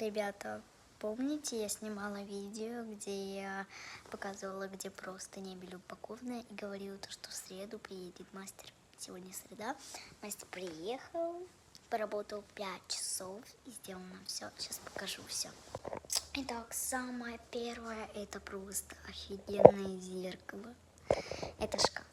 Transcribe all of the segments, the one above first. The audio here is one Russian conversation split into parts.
Ребята, помните, я снимала видео, где я показывала, где простыни были упакованы, и говорила, что в среду приедет мастер. Сегодня среда, мастер приехал, поработал 5 часов и сделал нам все. Сейчас покажу все. Итак, самое первое, это просто офигенное зеркало. Это шкаф.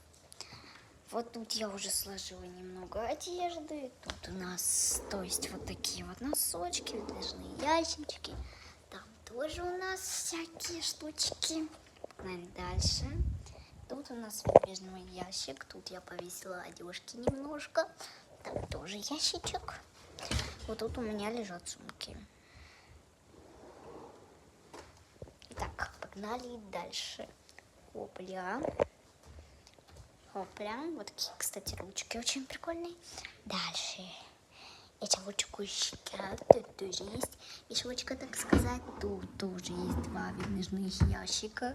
Вот тут я уже сложила немного одежды. Тут у нас, то есть вот такие вот носочки, выдвижные ящички. Там тоже у нас всякие штучки. Погнали дальше. Тут у нас выдвижной ящик. Тут я повесила одежки немножко. Там тоже ящичек. Вот тут у меня лежат сумки. Итак, погнали дальше. Опля. Опля. Вот такие, кстати, ручки очень прикольные. Дальше. Эта ручку щитят. Тут тоже есть мешочка, так сказать. Тут тоже есть 2 выдвижных ящика.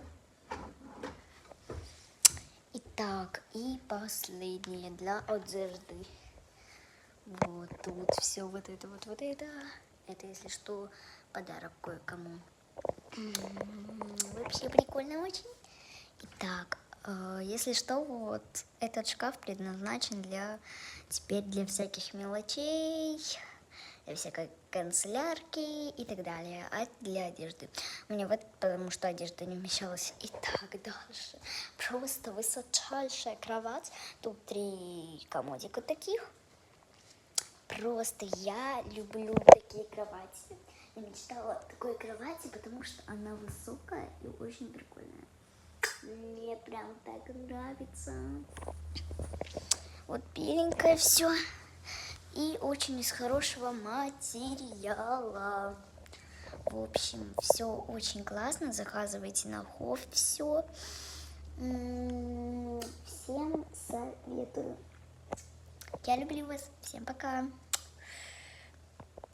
Итак, и последнее для одежды. Вот тут все вот это, вот это. Это, если что, подарок кое-кому. Вообще прикольно очень. Итак, если что, вот этот шкаф предназначен теперь для всяких мелочей, для всякой канцелярки и так далее, а это для одежды. У меня вот, потому что одежда не вмещалась. Итак, дальше. Просто высочайшая кровать. Тут 3 комодика таких. Просто я люблю такие кровати. Я мечтала о такой кровати, потому что она высокая и очень прикольная. Мне прям так нравится. Вот беленькое все. И очень из хорошего материала. В общем, все очень классно. Заказывайте на Хоф все. Всем советую. Я люблю вас. Всем пока.